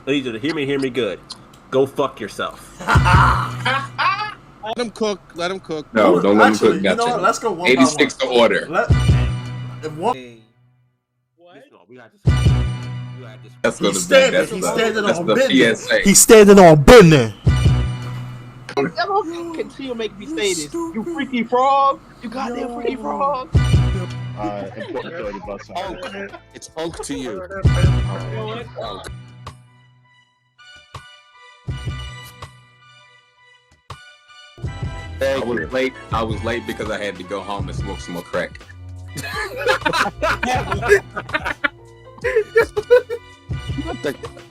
I need you to hear me good. Go fuck yourself. Let him cook. No, don't let him Actually, cook you know nothing. what? Let's go one by one. 86 to order. What? That's He's standing on business. PSA. He's standing on business. Continue to make me say this. You freaky frog. You goddamn freaky frog. Important 30 bucks. It's unk to you. Unk. I was late because I had to go home and smoke some more crack.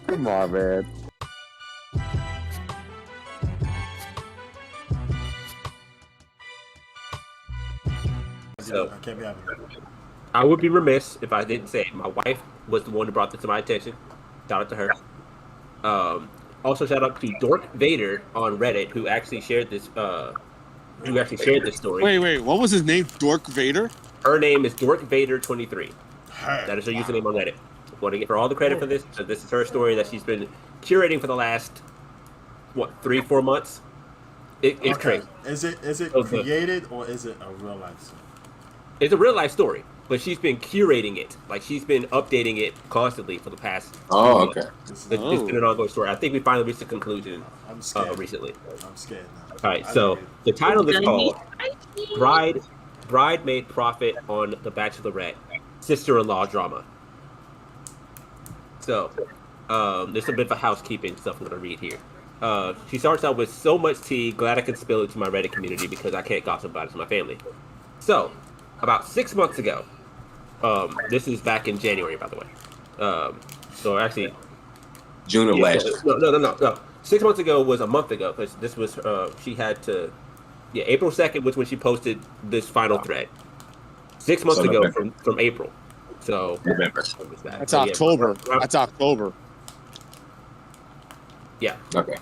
Come on, man. So I can't be having that. I would be remiss if I didn't say it. My wife was the one who brought this to my attention. Shout out to her. Also, shout out to Dork Vader on Reddit who actually shared this. This story. Wait. What was his name? Dork Vader? Her name is Dork Vader 23. That is her username on Reddit. I want to give her all the credit for this. So this is her story that she's been curating for the last 3-4 months. It's crazy. Is it created or is it a real life story? It's a real life story, but she's been curating it. Like she's been updating it constantly for the past. Oh, okay. It's been an ongoing story. I think we finally reached a conclusion recently. I'm scared now. All right, so the title is called "Bride Made Profit on the Bachelorette Sister-in-Law Drama." So there's a bit of housekeeping stuff I'm gonna read here. She starts out with so much tea. Glad I can spill it to my Reddit community because I can't gossip about it to my family. So, about 6 months ago, this is back in January, by the way. So actually, June of last year. No. 6 months ago was a month ago because this was she had to. Yeah, April 2nd was when she posted this final thread. 6 months ago from April. So November. That's October. That's October. Yeah. Okay.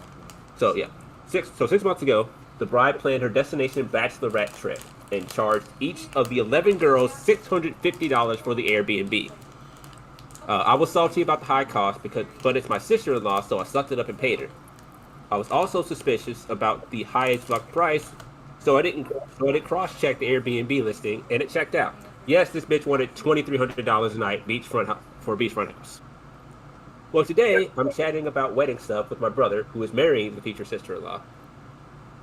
So yeah, 6 months ago, the bride planned her destination bachelorette trip and charged each of the 11 girls $650 for the Airbnb. I was salty about the high cost but it's my sister-in-law, so I sucked it up and paid her. I was also suspicious about the high as fuck price, so I didn't cross-check the Airbnb listing, and it checked out. Yes, this bitch wanted $2,300 a night for a beachfront house. Well, today I'm chatting about wedding stuff with my brother, who is marrying the future sister-in-law.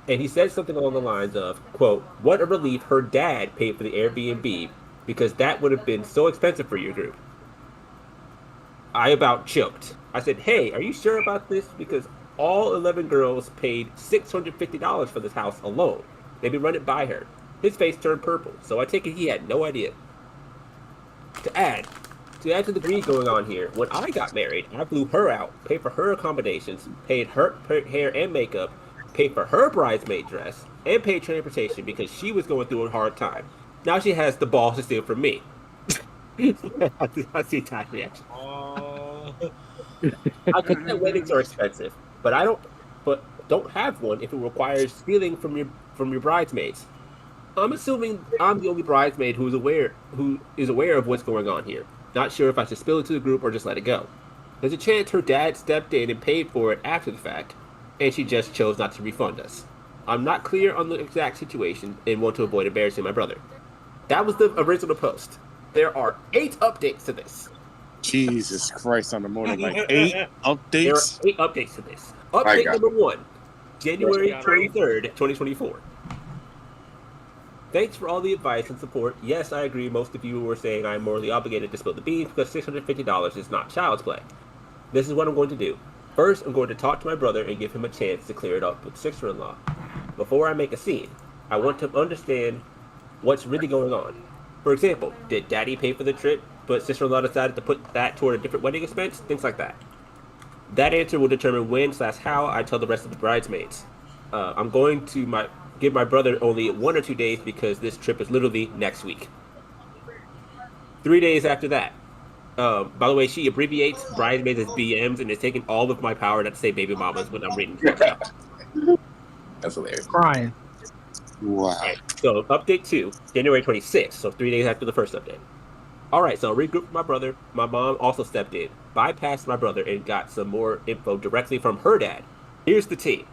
And he said something along the lines of, quote, "What a relief her dad paid for the Airbnb because that would have been so expensive for your group." I about choked. I said, "Hey, are you sure about this? Because all 11 girls paid $650 for this house alone. Maybe run it by her." His face turned purple, so I take it he had no idea. To add to the greed going on here, when I got married, I flew her out, paid for her accommodations, paid her hair and makeup, paid for her bridesmaid dress, and paid transportation because she was going through a hard time. Now she has the balls to steal from me. I see Ty's reaction. I think that weddings are expensive, but don't have one if it requires stealing from your bridesmaids. I'm assuming I'm the only bridesmaid who is aware of what's going on here. Not sure if I should spill it to the group or just let it go. There's a chance her dad stepped in and paid for it after the fact, and she just chose not to refund us. I'm not clear on the exact situation and want to avoid embarrassing my brother. That was the original post. There are 8 updates to this. Jesus Christ on the morning, like 8 updates? There are 8 updates to this. Update number 1, January 23rd, 2024. Thanks for all the advice and support. Yes, I agree. Most of you were saying I'm morally obligated to spill the beans because $650 is not child's play. This is what I'm going to do. First, I'm going to talk to my brother and give him a chance to clear it up with sister-in-law. Before I make a scene, I want to understand what's really going on. For example, did daddy pay for the trip, but sister-in-law decided to put that toward a different wedding expense? Things like that. That answer will determine when/how I tell the rest of the bridesmaids. I'm going to give my brother only 1 or 2 days because this trip is literally next week. 3 days after that. By the way, she abbreviates bridesmaids as BMs and is taking all of my power not to say baby mamas when I'm reading this out. That's hilarious. Crying. Wow. Right, so update 2, January 26th, so 3 days after the first update. Alright, so I regrouped with my brother. My mom also stepped in. bypassed my brother and got some more info directly from her dad. Here's the tea.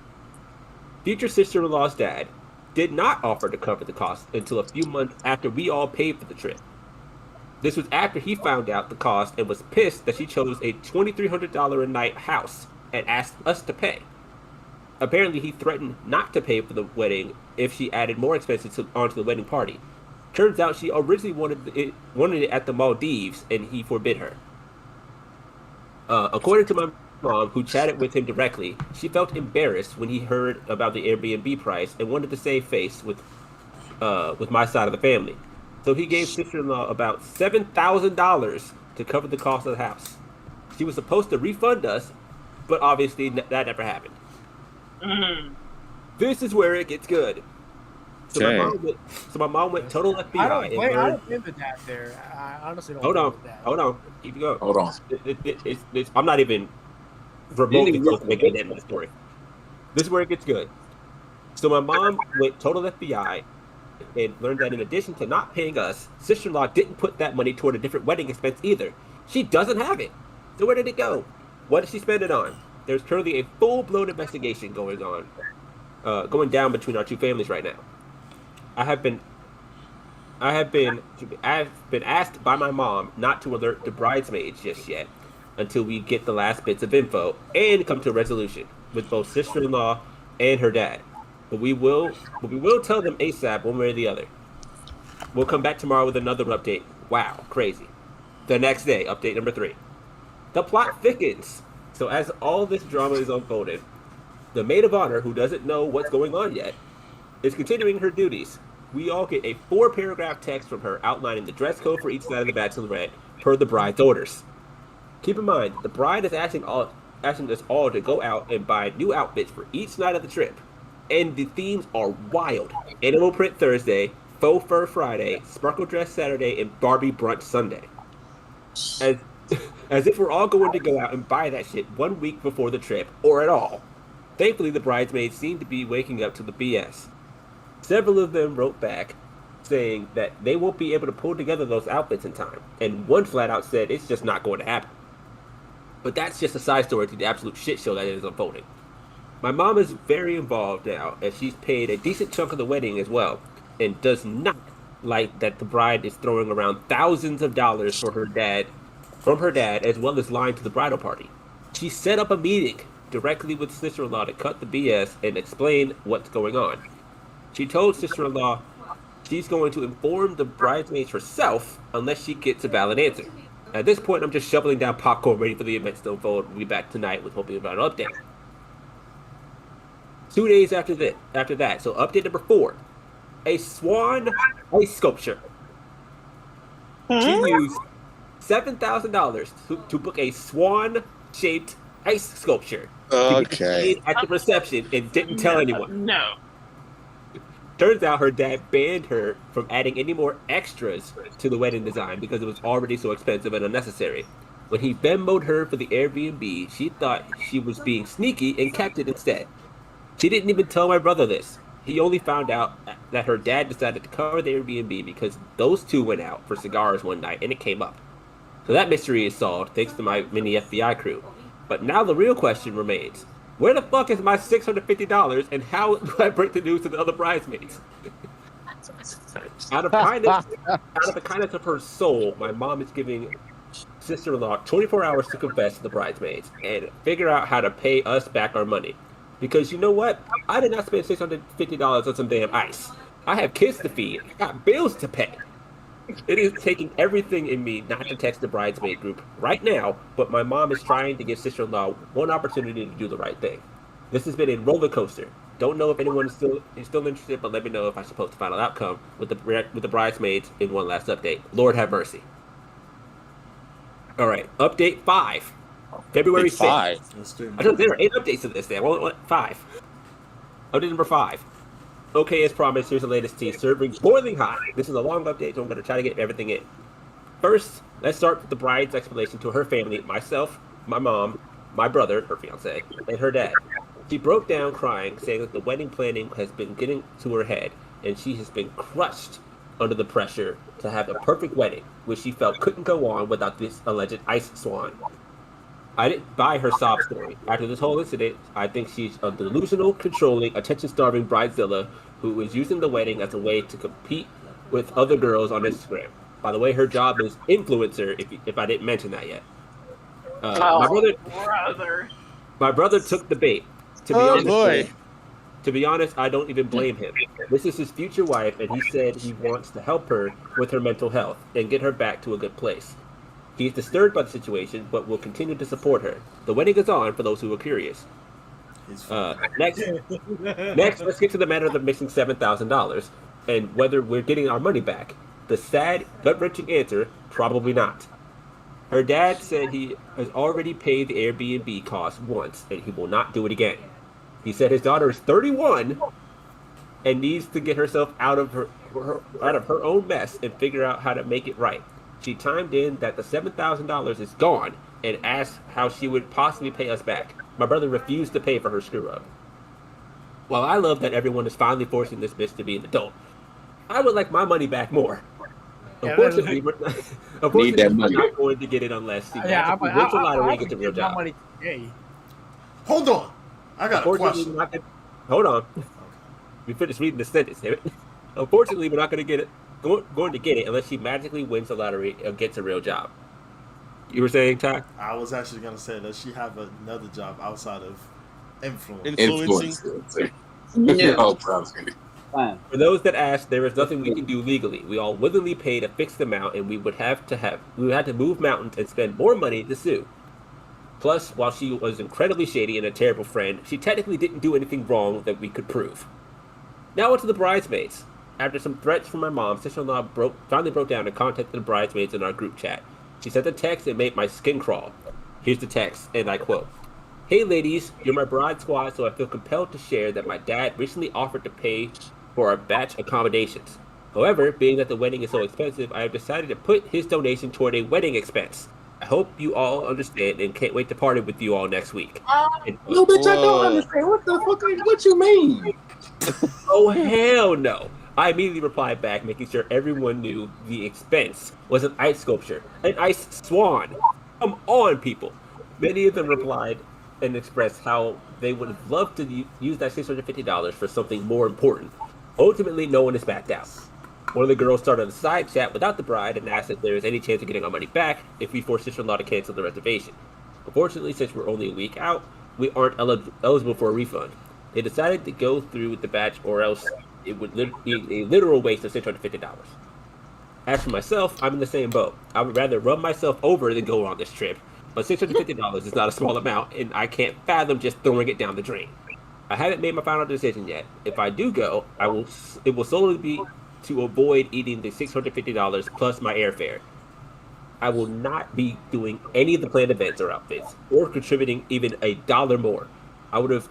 Future sister-in-law's dad did not offer to cover the cost until a few months after we all paid for the trip. This was after he found out the cost and was pissed that she chose a $2,300 a night house and asked us to pay. Apparently, he threatened not to pay for the wedding if she added more expenses onto the wedding party. Turns out she originally wanted it at the Maldives, and he forbid her. According to my mom, who chatted with him directly, she felt embarrassed when he heard about the Airbnb price and wanted to save face with my side of the family. So he gave sister-in-law about $7,000 to cover the cost of the house. She was supposed to refund us, but obviously that never happened. Mm. This is where it gets good. So my mom went total FBI. I don't blame the dad there. I honestly don't. Hold on. Keep it going. Hold on. I'm not even remotely close to making that story. This is where it gets good. So my mom went total FBI and learned that in addition to not paying us, sister-in-law didn't put that money toward a different wedding expense either. She doesn't have it. So where did it go? What did she spend it on? There's currently a full-blown investigation going down between our two families right now. I've been asked by my mom not to alert the bridesmaids just yet until we get the last bits of info and come to a resolution with both sister-in-law and her dad. But we will tell them ASAP one way or the other. We'll come back tomorrow with another update. Wow, crazy. The next day, update number 3. The plot thickens. So as all this drama is unfolded, the maid of honor, who doesn't know what's going on yet, is continuing her duties. We all get a 4-paragraph text from her outlining the dress code for each side of the bachelorette per the bride's orders. Keep in mind, the bride is asking us all to go out and buy new outfits for each night of the trip. And the themes are wild. Animal print Thursday, faux fur Friday, sparkle dress Saturday, and Barbie brunch Sunday. As if we're all going to go out and buy that shit 1 week before the trip, or at all. Thankfully, the bridesmaids seem to be waking up to the BS. Several of them wrote back saying that they won't be able to pull together those outfits in time, and one flat out said it's just not going to happen. But that's just a side story to the absolute shit show that is unfolding. My mom is very involved now, as she's paid a decent chunk of the wedding as well, and does not like that the bride is throwing around thousands of dollars from her dad, as well as lying to the bridal party. She set up a meeting directly with sister-in-law to cut the BS and explain what's going on. She told sister-in-law she's going to inform the bridesmaids herself unless she gets a valid answer. At this point, I'm just shoveling down popcorn ready for the events to unfold. We'll be back tonight with hoping about an update. 2 days after that, so update number 4. A swan ice sculpture. She used $7,000 to book a swan-shaped ice sculpture. Okay. At the reception and didn't tell anyone. No. Turns out her dad banned her from adding any more extras to the wedding design because it was already so expensive and unnecessary. When he Venmo'd her for the Airbnb, she thought she was being sneaky and kept it instead. She didn't even tell my brother this. He only found out that her dad decided to cover the Airbnb because those two went out for cigars one night and it came up. So that mystery is solved thanks to my mini FBI crew. But now the real question remains. Where the fuck is my $650 and how do I break the news to the other bridesmaids? Out of the kindness of her soul, my mom is giving sister-in-law 24 hours to confess to the bridesmaids and figure out how to pay us back our money. Because you know what? I did not spend $650 on some damn ice. I have kids to feed. I got bills to pay. It is taking everything in me not to text the bridesmaid group right now, but my mom is trying to give sister-in-law one opportunity to do the right thing. This has been a roller coaster. Don't know if anyone is still interested, but let me know if I suppose the final outcome with the bridesmaids in one last update. Lord have mercy. All right, update 5. February 6th. I thought there were 8 updates to this. 5. Update number 5. Okay, as promised, here's the latest tea. Serving boiling hot. This is a long update, so I'm going to try to get everything in. First, let's start with the bride's explanation to her family, myself, my mom, my brother, her fiance, and her dad. She broke down crying, saying that the wedding planning has been getting to her head, and she has been crushed under the pressure to have a perfect wedding, which she felt couldn't go on without this alleged ice swan. I didn't buy her sob story. After this whole incident, I think she's a delusional, controlling, attention-starving bridezilla who is using the wedding as a way to compete with other girls on Instagram. By the way, her job is influencer, if I didn't mention that yet. My brother took the bait. To be honest, I don't even blame him. This is his future wife, and he said he wants to help her with her mental health and get her back to a good place. He is disturbed by the situation, but will continue to support her. The wedding is on, for those who are curious. Next, let's get to the matter of the missing $7,000 and whether we're getting our money back. The sad, gut-wrenching answer, probably not. Her dad said he has already paid the Airbnb cost once, and he will not do it again. He said his daughter is 31 and needs to get herself out of her own mess and figure out how to make it right. She chimed in that the $7,000 is gone and asked how she would possibly pay us back. My brother refused to pay for her screw-up. While I love that everyone is finally forcing this bitch to be an adult, I would like my money back more. Unfortunately, we're not going to get it unless she gets a real job. Hold on. I got a question. Hold on. We finished reading the sentence, damn it. Unfortunately, we're not going to get it. Going to get it unless she magically wins the lottery and gets a real job. You were saying, Ty? I was actually going to say that she have another job outside of influencing. Yeah. For those that ask, there is nothing we can do legally. We all willingly paid a fixed amount, and we would have to move mountains and spend more money to sue. Plus, while she was incredibly shady and a terrible friend, she technically didn't do anything wrong that we could prove. Now on to the bridesmaids. After some threats from my mom, sister-in-law finally broke down and contacted the bridesmaids in our group chat. She sent a text and made my skin crawl. Here's the text, and I quote, "Hey ladies, you're my bride squad, so I feel compelled to share that my dad recently offered to pay for our batch accommodations. However, being that the wedding is so expensive, I have decided to put his donation toward a wedding expense. I hope you all understand and can't wait to party with you all next week." No, bitch, I don't understand. What the fuck? What you mean? Oh, hell no. I immediately replied back, making sure everyone knew the expense was an ice sculpture, an ice swan. Come on, people. Many of them replied and expressed how they would have loved to use that $650 for something more important. Ultimately, no one has backed out. One of the girls started a side chat without the bride and asked if there is any chance of getting our money back if we force sister-in-law to cancel the reservation. Unfortunately, since we're only a week out, we aren't eligible for a refund. They decided to go through with the batch, or else it would be a literal waste of $650. As for myself, I'm in the same boat. I would rather run myself over than go on this trip, but $650 is not a small amount, and I can't fathom just throwing it down the drain. I haven't made my final decision yet. If I do go, it will solely be to avoid eating the $650 plus my airfare. I will not be doing any of the planned events or outfits, or contributing even $1 more. I would have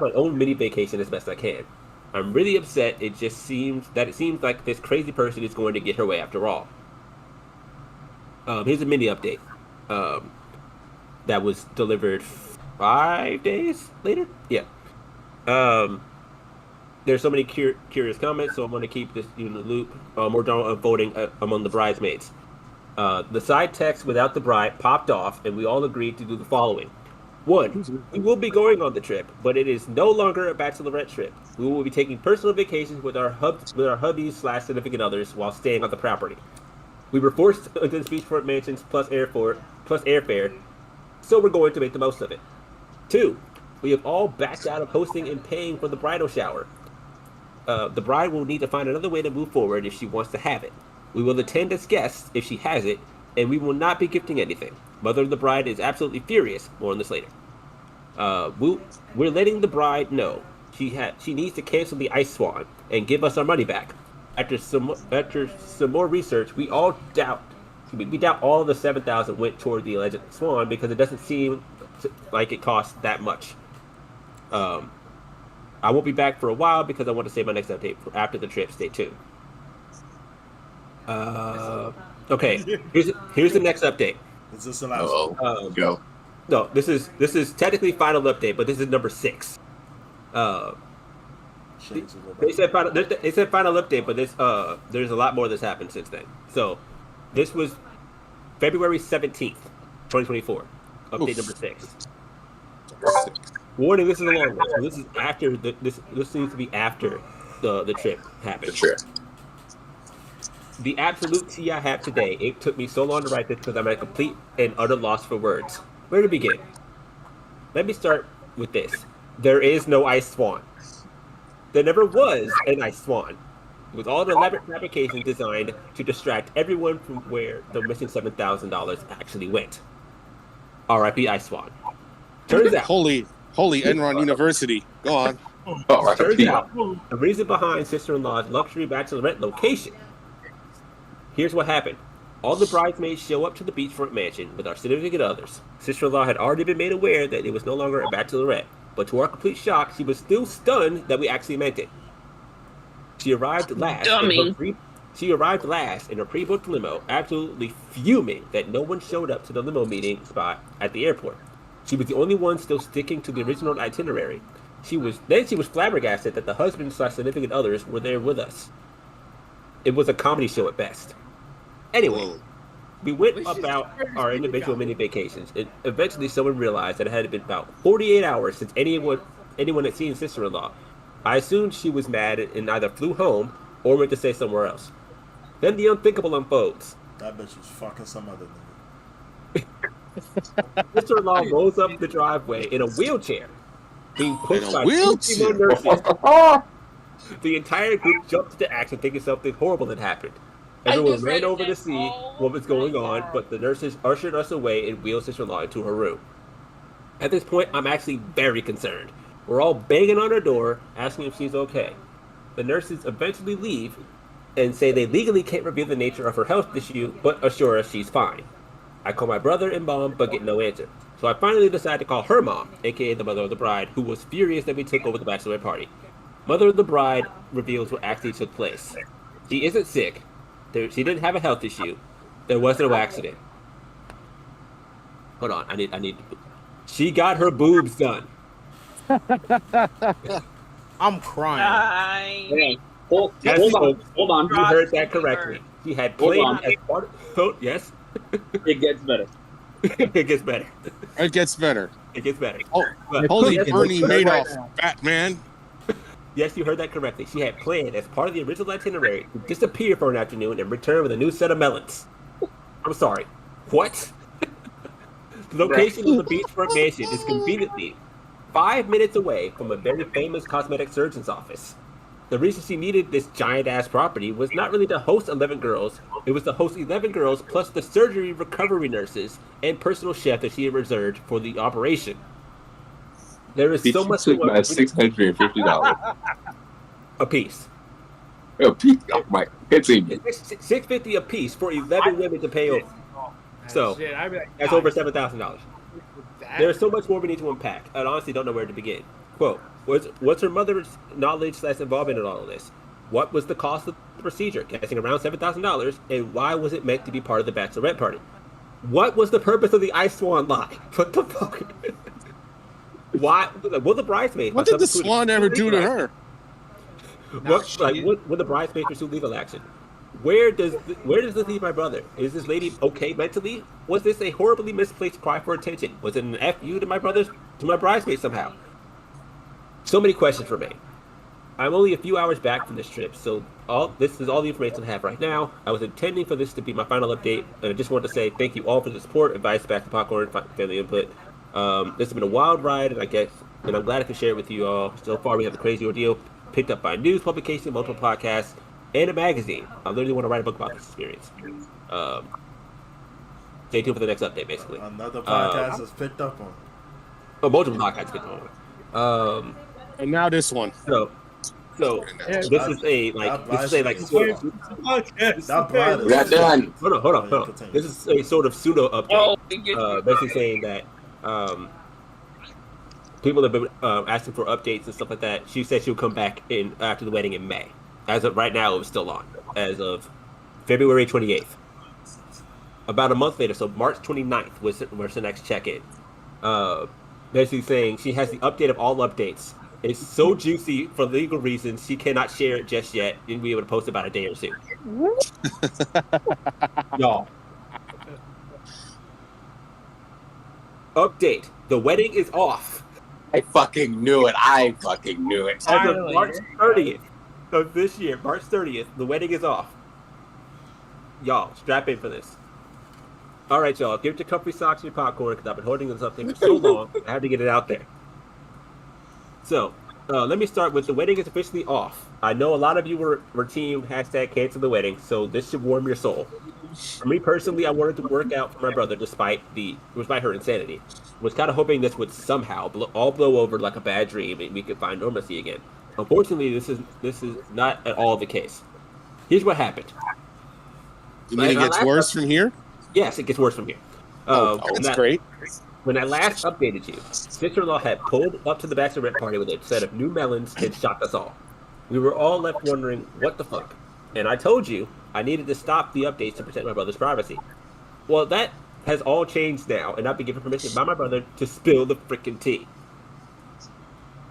my own mini vacation as best I can. I'm really upset. It seems like this crazy person is going to get her way after all. Here's a mini update. That was delivered 5 days later? Yeah. There's so many curious comments, so I'm going to keep this in the loop. More general voting among the bridesmaids. The side text without the bride popped off, and we all agreed to do the following. 1, we will be going on the trip, but it is no longer a bachelorette trip. We will be taking personal vacations with our hubbies/significant others while staying on the property. We were forced into the beachfront mansions plus airfare, so we're going to make the most of it. 2, we have all backed out of hosting and paying for the bridal shower. The bride will need to find another way to move forward if she wants to have it. We will attend as guests if she has it, and we will not be gifting anything. Mother of the bride is absolutely furious. More on this later. We're letting the bride know she needs to cancel the ice swan and give us our money back. After some more research, we doubt all of the $7,000 went toward the alleged swan because it doesn't seem like it cost that much. I won't be back for a while because I want to save my next update for after the trip. Stay tuned. Okay, here's the next update. Is this the last one? Go. No, this is technically final update, but this is number 6. They said final update, but there's a lot more that's happened since then. So this was February 17th. 2024. Update number 6. Warning: this is a long one. So this is after this seems to be after the trip happened. The absolute tea I have today. It took me so long to write this because I'm at a complete and utter loss for words. Where to begin? Let me start with this. There is no ice swan. There never was an ice swan. It was all an elaborate fabrication designed to distract everyone from where the missing $7,000 actually went. R.I.P. Ice Swan. Turns out, Holy Enron University. Go on. turns out, the reason behind sister-in-law's luxury bachelorette location. Here's what happened. All the bridesmaids show up to the beachfront mansion with our significant others. Sister-in-law had already been made aware that it was no longer a bachelorette, but to our complete shock, she was still stunned that we actually meant it. She arrived last. She arrived last in her pre-booked limo, absolutely fuming that no one showed up to the limo meeting spot at the airport. She was the only one still sticking to the original itinerary. She was flabbergasted that the husband/significant others were there with us. It was a comedy show at best. Anyway, we went about our individual mini vacations, and eventually someone realized that it had been about 48 hours since anyone had seen sister-in-law. I assumed she was mad and either flew home or went to stay somewhere else. Then the unthinkable unfolds. That bitch was fucking some other nigga. Sister-in-law rolls up the driveway in a wheelchair, being pushed by two female nurses. The entire group jumped into action, thinking something horrible had happened. Everyone ran over to see what was going on, but the nurses ushered us away and wheeled sister-in-law into her room. At this point, I'm actually very concerned. We're all banging on her door, asking if she's okay. The nurses eventually leave and say they legally can't reveal the nature of her health issue, but assure us she's fine. I call my brother and mom, but get no answer. So I finally decide to call her mom, aka the mother of the bride, who was furious that we took over the bachelorette party. Mother of the bride reveals what actually took place. She isn't sick. She didn't have a health issue. There was no accident. Hold on, I need. She got her boobs done. I'm crying. Hey, hold on. You heard that correctly. She had played as part of. Oh, yes. It gets better. It gets better. It gets better. It gets better. Oh, holy Bernie Madoff, Batman. Yes, you heard that correctly. She had planned as part of the original itinerary to disappear for an afternoon and return with a new set of melons. I'm sorry. What? The location of the beachfront mansion is conveniently 5 minutes away from a very famous cosmetic surgeon's office. The reason she needed this giant-ass property was not really to host 11 girls. It was to host 11 girls plus the surgery recovery nurses and personal chef that she had reserved for the operation. There is so much took my $650 a piece. a piece. Oh my, continue. $650 a piece for 11 women to pay over. So Shit, I'd be like, that's over $7,000. There's so much more we need to unpack. I honestly don't know where to begin. Quote, what's her mother's knowledge / involvement in all of this? What was the cost of the procedure, guessing around $7,000, and why was it meant to be part of the bachelorette party? What was the purpose of the ice swan lie? What the fuck? Why? Will the bridesmaids? What did the swan ever do to her? Will the bridesmaids pursue legal action? Where does this leave my brother? Is this lady okay mentally? Was this a horribly misplaced cry for attention? Was it an FU to my bridesmaids somehow? So many questions remain. I'm only a few hours back from this trip, so this is all the information I have right now. I was intending for this to be my final update, and I just wanted to say thank you all for the support, advice, back to popcorn, family input. This has been a wild ride, and I'm glad I can share it with you all. So far, we have the crazy ordeal picked up by news publication, multiple podcasts, and a magazine. I literally want to write a book about this experience. Stay tuned for the next update, basically. Another podcast is picked up on. Oh, multiple podcasts picked up on. And now this one. So this is a That done. Hold on. This is a sort of pseudo update. Basically saying that people have been asking for updates and stuff like that. She said she'll come back after the wedding in May. As of right now, it was still on. As of February 28th. About a month later, so March 29th was the next check-in. Basically saying she has the update of all updates. It's so juicy for legal reasons, she cannot share it just yet, and be able to post about a day or two. Y'all. update. The wedding is off. I fucking knew it. As of March 30th of this year, March 30th, the wedding is off. Y'all, strap in for this. All right, y'all, give it your comfy socks and your popcorn because I've been holding this up there for so long. I had to get it out there. So, let me start with the wedding is officially off. I know a lot of you were team #cancel the wedding, so this should warm your soul. For me personally, I wanted to work out for my brother despite her insanity. Was kind of hoping this would somehow blow over like a bad dream and we could find normalcy again. Unfortunately, this is not at all the case. Here's what happened. You mean it gets worse from here? Yes, it gets worse from here. That's great. When I last updated you, sister-in-law had pulled up to the bachelorette party with a set of new melons and shocked us all. We were all left wondering, what the fuck? And I told you I needed to stop the updates to protect my brother's privacy. Well, that has all changed now, and I've been given permission by my brother to spill the frickin' tea.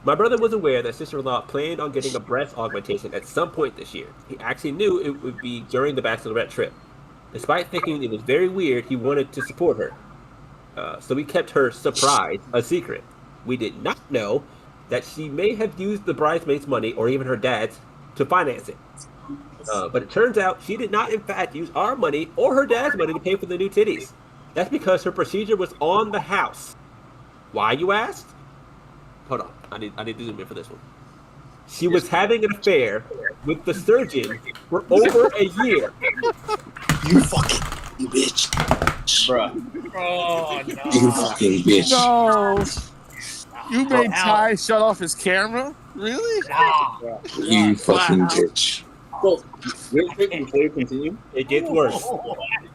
My brother was aware that sister-in-law planned on getting a breast augmentation at some point this year. He actually knew it would be during the bachelorette trip. Despite thinking it was very weird, he wanted to support her. So we kept her surprise a secret. We did not know that she may have used the bridesmaids' money or even her dad's to finance it. But it turns out she did not in fact use our money or her dad's money to pay for the new titties. That's because her procedure was on the house. Why, you asked? Hold on, I need to zoom in for this one. She was having an affair with the surgeon for over a year. You fucking bitch. Bruh. Oh, no. You fucking bitch. No. You made Ty shut off his camera? Really? You fucking bitch. So, real quick before you continue. It gets worse.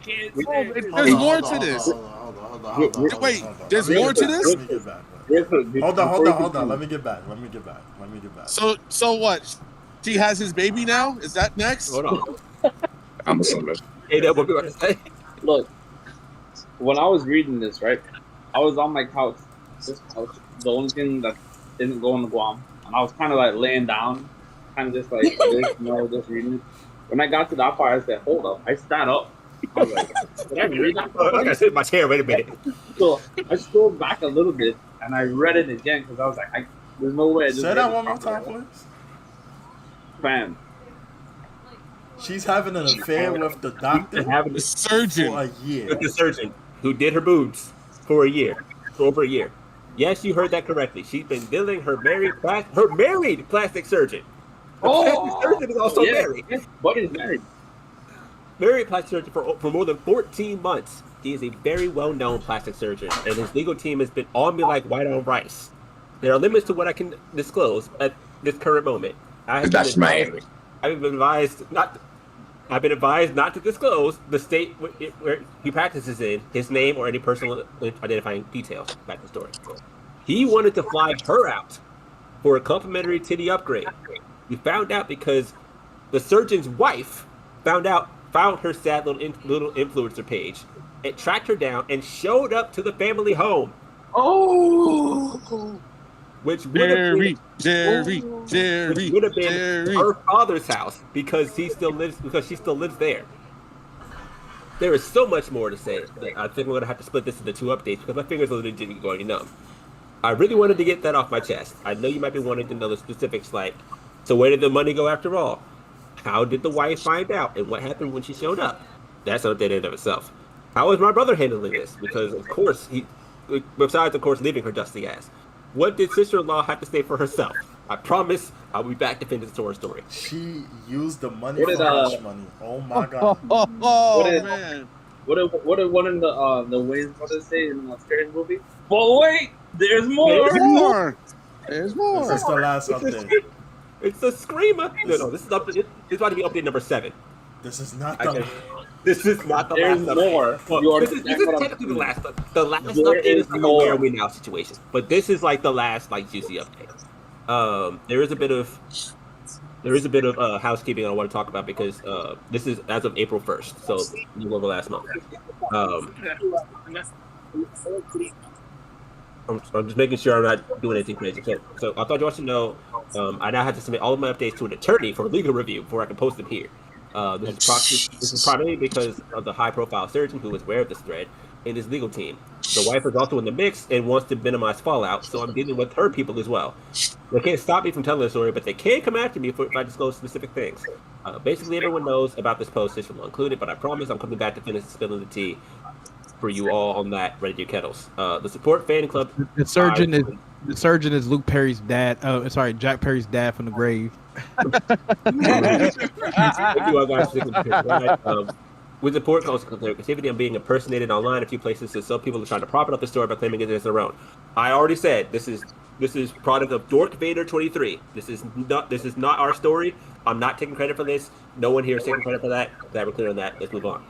There's more to this. Hold on. Wait, there's more to this? Let me get back. Hold on. Let me get back. So what? She has his baby now? Is that next? Hold on. I'm sorry. Hey, that what we want to say? Look, when I was reading this, right, I was on my couch. This couch, the only thing that didn't go on the Guam, and I was kind of like laying down, kind of just like this, just reading it. When I got to that part, I said, "Hold up!" I sat up. I was like, "Did I read that?" I gotta sit in my chair. Wait a minute. So I scrolled back a little bit, and I read it again because I was like, "There's no way." I just say read that it one more properly. time, please. Fam. She's having an affair with the doctor Having The surgeon. for a year. with the surgeon who did her boobs for over a year. Yes, you heard that correctly. She's been billing her married plastic surgeon. The plastic surgeon is also married. Yes, Buddy's married. Married plastic surgeon for more than 14 months. He is a very well-known plastic surgeon, and his legal team has been on me like white on rice. There are limits to what I can disclose at this current moment. I've been advised not to disclose the state where he practices in, his name, or any personal identifying details about the story. He wanted to fly her out for a complimentary titty upgrade. We found out because the surgeon's wife found her sad little influencer page, and tracked her down and showed up to the family home. Oh. Which would have been her father's house because she still lives there. There is so much more to say. I think we're gonna have to split this into two updates because my fingers are legit going numb. I really wanted to get that off my chest. I know you might be wanting to know the specifics, like, so where did the money go after all? How did the wife find out, and what happened when she showed up? That's an update in and of itself. How is my brother handling this? Because of course besides of course leaving her dusty ass. What did sister-in-law have to say for herself? I promise I'll be back to finish the story. She used the money What for did, hush money. Oh my god. Man. What did one of the Wayne's brothers say in the scary movie? But wait, there's more. There's This more. is the last update. It's a screamer. No, this is it's about to be update number 7. This is not Okay. the. This is not the There's last more. update. Well, You this is understand what I'm technically the saying? last. The last There update is is like a more. where are we now situation. But this is like the last juicy update. There is a bit of housekeeping I want to talk about because this is as of April 1st, so you over last month. I'm just making sure I'm not doing anything crazy. So I thought you wanted to know. I now have to submit all of my updates to an attorney for legal review before I can post them here. This is primarily because of the high-profile surgeon who was aware of this thread and his legal team. The wife is also in the mix and wants to minimize fallout, so I'm dealing with her people as well. They can't stop me from telling the story, but they can come after me if I disclose specific things. Basically, everyone knows about this post, Sister-in-law included, but I promise I'm coming back to finish spilling the tea for you all on that. Ready to your kettles. The support fan club. The surgeon is Luke Perry's dad. Jack Perry's dad from the grave. Thank you all guys. With support comes activity, I'm being impersonated online a few places, so some people are trying to prop it up the story by claiming it as their own. I already said this is product of Dork Vader 23. This is not our story. I'm not taking credit for this. No one here is taking credit for that. Glad we're clear on that. Let's move on.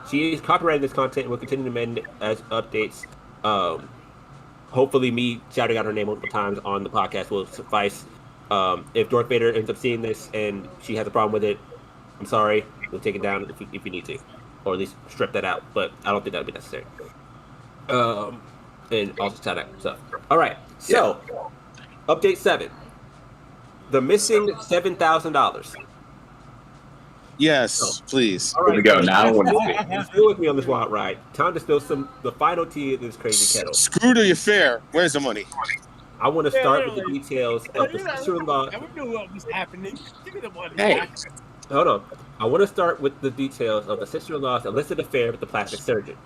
She is copyrighting this content and will continue to amend as updates. Hopefully, me shouting out her name multiple times on the podcast will suffice. If Dork Vader ends up seeing this and she has a problem with it, I'm sorry. We'll take it down if you need to, or at least strip that out. But I don't think that would be necessary. And also tie that stuff. All right. So, update 7: the missing $7,000. Yes, please. All right, Here we go. Now, still with me on this wild ride. Time to spill the final tea in this crazy kettle. Screw the affair. Where's the money? I want to start with the details of the sister-in-law. I knew what was happening. Give me the money. Hey. Hold on. I want to start with the details of the sister-in-law's illicit affair with the plastic surgeon.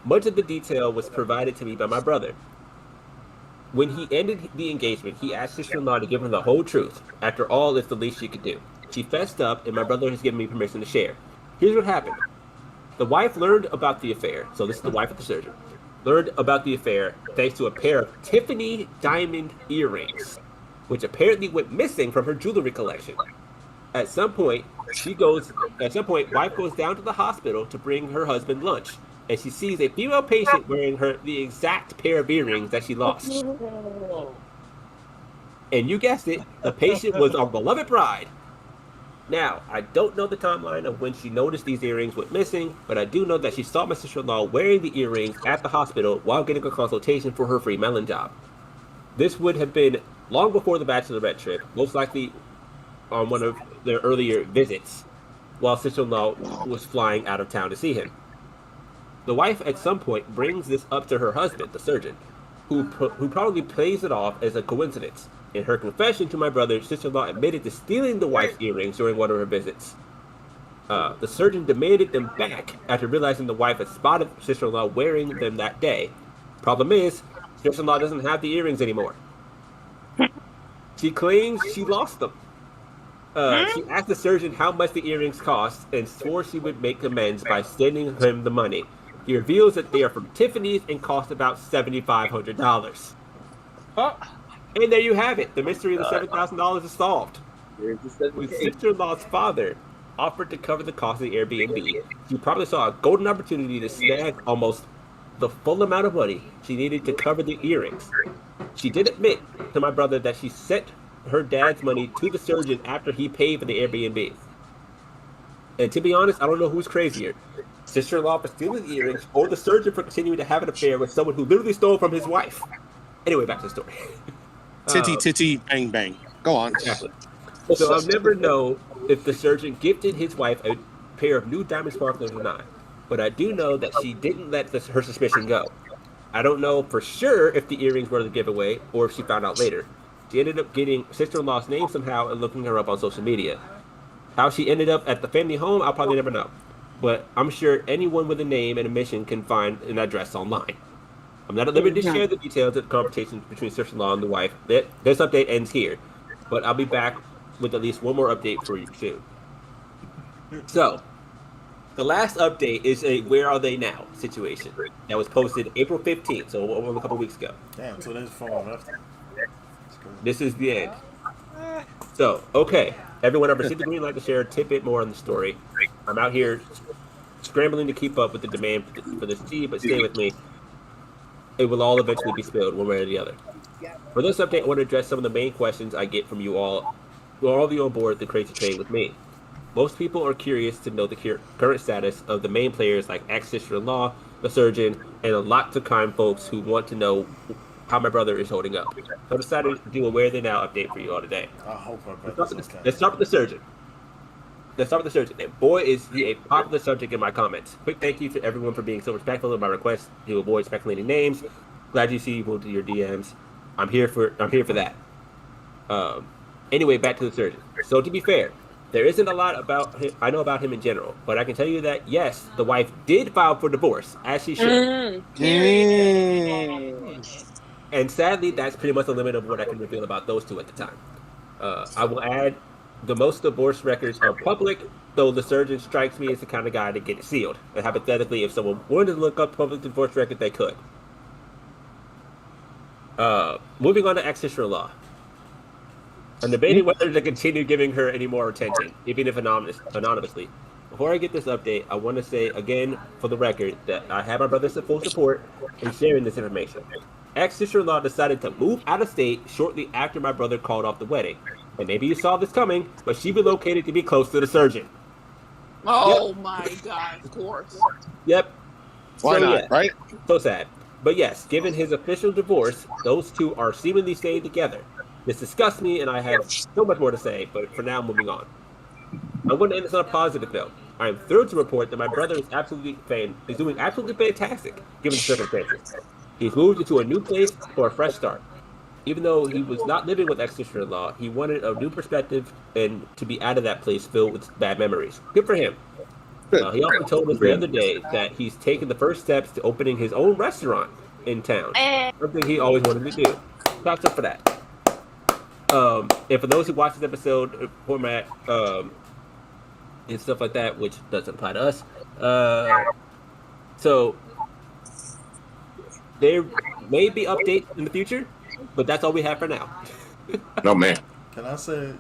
Much of the detail was provided to me by my brother. When he ended the engagement, he asked sister-in-law to give him the whole truth. After all, it's the least she could do. She fessed up, and my brother has given me permission to share. Here's what happened. The wife learned about the affair. So this is the wife of the surgeon. Learned about the affair thanks to a pair of Tiffany diamond earrings, which apparently went missing from her jewelry collection. At some point, wife goes down to the hospital to bring her husband lunch, and she sees a female patient wearing the exact pair of earrings that she lost. And you guessed it, the patient was our beloved bride. Now, I don't know the timeline of when she noticed these earrings went missing, but I do know that she saw my sister-in-law wearing the earrings at the hospital while getting a consultation for her free melon job. This would have been long before the bachelorette trip, most likely on one of their earlier visits, while sister-in-law was flying out of town to see him. The wife at some point brings this up to her husband, the surgeon, who probably plays it off as a coincidence. In her confession to my brother, sister-in-law admitted to stealing the wife's earrings during one of her visits. The surgeon demanded them back after realizing the wife had spotted sister-in-law wearing them that day. Problem is, sister-in-law doesn't have the earrings anymore. She claims she lost them. She asked the surgeon how much the earrings cost and swore she would make amends by sending him the money. He reveals that they are from Tiffany's and cost about $7,500. And there you have it. The mystery of the $7,000 is solved. When sister-in-law's father offered to cover the cost of the Airbnb, she probably saw a golden opportunity to snag almost the full amount of money she needed to cover the earrings. She did admit to my brother that she sent her dad's money to the surgeon after he paid for the Airbnb. And to be honest, I don't know who's crazier. Sister-in-law for stealing the earrings or the surgeon for continuing to have an affair with someone who literally stole from his wife. Anyway, back to the story. Titty, bang, bang. Go on. Exactly. So I'll never know if the surgeon gifted his wife a pair of new diamond sparklers or not. But I do know that she didn't let her suspicion go. I don't know for sure if the earrings were the giveaway or if she found out later. She ended up getting sister-in-law's name somehow and looking her up on social media. How she ended up at the family home, I'll probably never know. But I'm sure anyone with a name and a mission can find an address online. I'm not at liberty to share the details of the conversation between sister-in-law and the wife. This update ends here. But I'll be back with at least one more update for you soon. So, the last update is a where are they now situation that was posted April 15th, so over a couple weeks ago. Damn, so there's 4 left. This is the end. So, okay. Everyone, I've received the green light to share a tidbit more on the story. I'm out here scrambling to keep up with the demand for this tea, but stay with me. It will all eventually be spilled one way or the other. For this update, I want to address some of the main questions I get from you all who are already on board the crazy train with me. Most people are curious to know the current status of the main players like ex-sister-in-law, the surgeon, and a lot of kind folks who want to know how my brother is holding up. So I decided to do a Where Are They Now update for you all today. I hope our brother's okay. Let's start with the surgeon. let's start with the surgeon. And boy, is he a popular subject in my comments. Quick thank you to everyone for being so respectful of my request to avoid speculating names. Glad you see people to your DMs. I'm here for that. Anyway, back to the surgeon. So to be fair, there isn't a lot about him I know about him in general, but I can tell you that yes, the wife did file for divorce, as she should. And sadly, that's pretty much the limit of what I can reveal about those two at the time. I will add, the most divorce records are public, though the surgeon strikes me as the kind of guy to get it sealed. And hypothetically, if someone wanted to look up public divorce record, they could. Moving on to ex-sister-in-law. I'm debating whether to continue giving her any more attention, even if anonymously. Before I get this update, I want to say again, for the record, that I have my brother's full support in sharing this information. Ex-sister-in-law decided to move out of state shortly after my brother called off the wedding. And maybe you saw this coming, but she relocated to be close to the surgeon. Oh my God, of course. Yep. Why not, right? So sad. But yes, given his official divorce, those two are seemingly staying together. This disgusts me, and I have so much more to say, but for now, moving on. I want to end this on a positive note. I am thrilled to report that my brother is doing absolutely fantastic, given the circumstances. He's moved into a new place for a fresh start. Even though he was not living with ex-sister-in-law, he wanted a new perspective and to be out of that place filled with bad memories. Good for him. He also told us the other day that he's taken the first steps to opening his own restaurant in town. Something he always wanted to do. Props up for that. And for those who watch this episode format and stuff like that, which doesn't apply to us, so there may be updates in the future, but that's all we have for now. No, man. Can I say